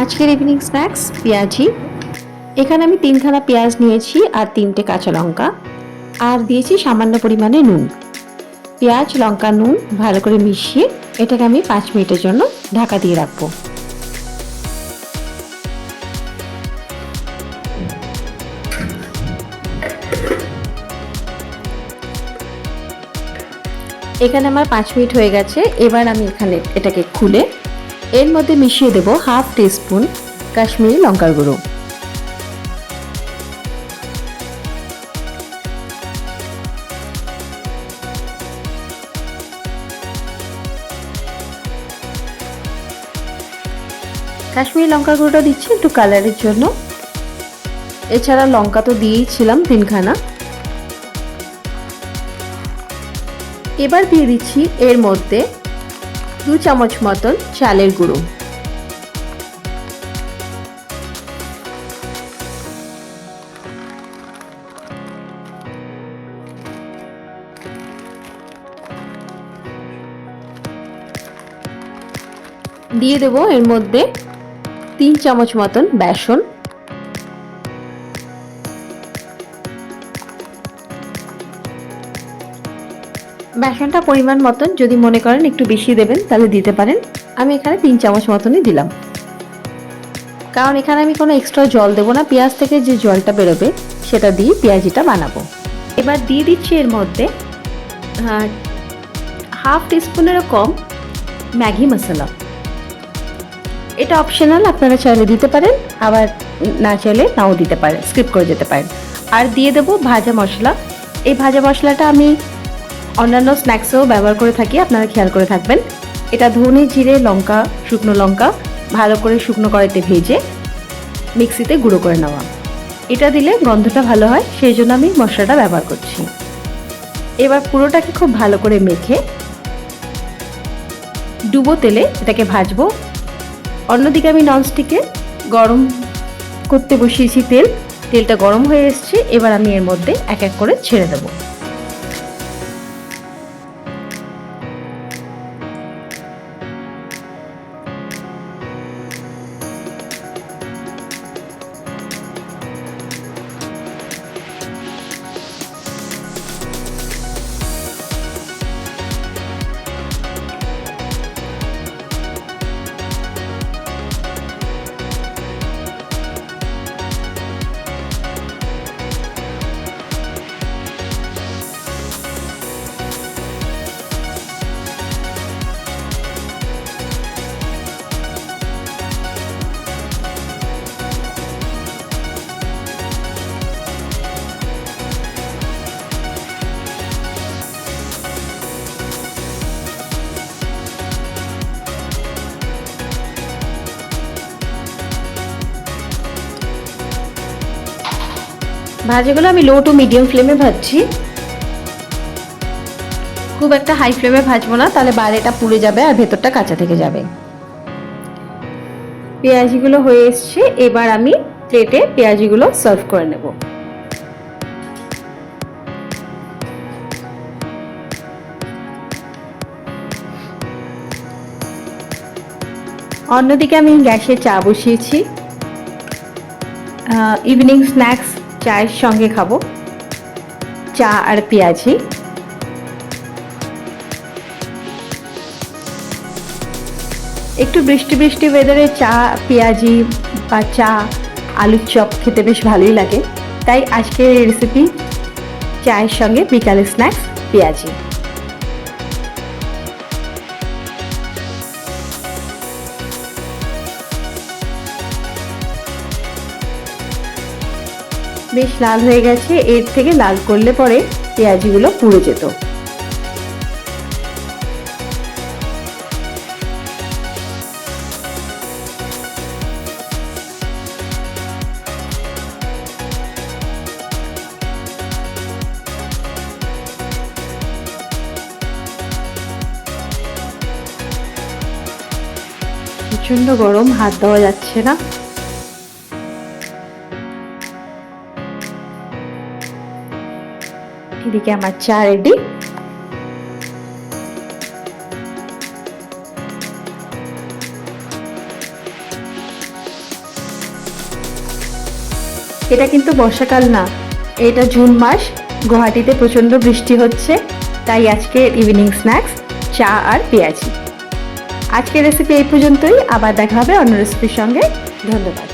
আজকের evening snacks পেঁয়াজি। এখানে আমি 3খানা পেঁয়াজ নিয়েছি আর 3টে কাঁচা লঙ্কা, আর দিয়েছি সামান্য পরিমাণে নুন। পেঁয়াজ, লঙ্কা, নুন ভালো করে মিশিয়ে এটাকে আমি 5 মিনিটের জন্য ঢাকা দিয়ে রাখবো। এখানে আমার 5 মিনিট হয়ে গেছে। এবার আমি এখানে এটাকে খুলে এর মধ্যে মিশিয়ে দেব হাফ টিস্পুন কাশ্মীরি লঙ্কার গুঁড়ো। কাশ্মীরি লঙ্কার গুঁড়োটা দিচ্ছি একটু কালারের জন্য, এছাড়া লঙ্কা তো দিয়েছিলাম 3খানা। এবার দিয়ে দিচ্ছি এর মধ্যে 2 চামচ মতন চালের গুঁড়ো। দিয়ে দেবো এর মধ্যে 3 চামচ মতন বেসন। বেসনটা পরিমাণ মতন, যদি মনে করেন একটু বেশি দেবেন তাহলে দিতে পারেন। আমি এখানে 3 চামচ মতনই দিলাম, কারণ এখানে আমি কোনো এক্সট্রা জল দেবো না। পেঁয়াজ থেকে যে জলটা বেরোবে সেটা দিয়ে পেঁয়াজিটা বানাবো। এবার দিয়ে দিচ্ছি এর মধ্যে হাফ টিস্পুনেরও কম ম্যাগি মশলা। এটা অপশনাল, আপনারা চাইলে দিতে পারেন, আবার না চাইলে নাও দিতে পারেন, স্কিপ করে যেতে পারেন। আর দিয়ে দেবো ভাজা মশলা। এই ভাজা মশলাটা আমি অন্যান্য স্ন্যাক্সেও ব্যবহার করে থাকি, আপনারা খেয়াল করে থাকবেন। এটা ধনে, জিরে, লঙ্কা, শুকনো লঙ্কা ভালো করে শুকনো কড়াইতে ভেজে মিক্সিতে গুঁড়ো করে নেওয়া। এটা দিলে গন্ধটা ভালো হয়, সেই জন্য আমি মশলাটা ব্যবহার করছি। এবার পুরোটাকে খুব ভালো করে মেখে ডুবো তেলে এটাকে ভাজবো। অন্যদিকে আমি ননস্টিকে গরম করতে বসিয়েছি তেলটা গরম হয়ে এসছে। এবার আমি এর মধ্যে এক এক করে ছেড়ে দেবো। ভাজাগুলো আমি লো টু মিডিয়াম ফ্লেমে ভাজছি, খুব একটা হাই ফ্লেমে ভাজবো না, তাহলে বাইরেটা পুড়ে যাবে আর ভেতরটা কাঁচা থেকে যাবে। পেঁয়াজিগুলো হয়ে এসছে। এবার আমি প্লেটে পেঁয়াজিগুলো সার্ভ করে নেব। অন্যদিকে আমি গ্যাসে চা বসিয়েছি। ইভিনিং স্ন্যাক্স চায়ের সঙ্গে খাবো, চা আর পেঁয়াজি। একটু বৃষ্টি বৃষ্টি ওয়েদারে চা, পেঁয়াজি বা চা, আলুর চপ খেতে বেশ ভালোই লাগে। তাই আজকের এই রেসিপি চায়ের সঙ্গে বিকালের স্ন্যাক্স পেঁয়াজি। বেশ লাল হয়ে গেছে, এর থেকে লাল করলে পরে পেঁয়াজিগুলো পুড়ে যেত। প্রচন্ড গরম, হাত দেওয়া যাচ্ছে না। এদিকে আমার চা রেডি। এটা কিন্তু বর্ষাকাল না, এটা জুন মাস। গুয়াহাটিতে প্রচণ্ড বৃষ্টি হচ্ছে, তাই আজকে ইভিনিং স্ন্যাক্স চা আর পেঁয়াজি। আজকের রেসিপি এই পর্যন্তই, আবার দেখা হবে অন্য রেসিপির সঙ্গে। ধন্যবাদ।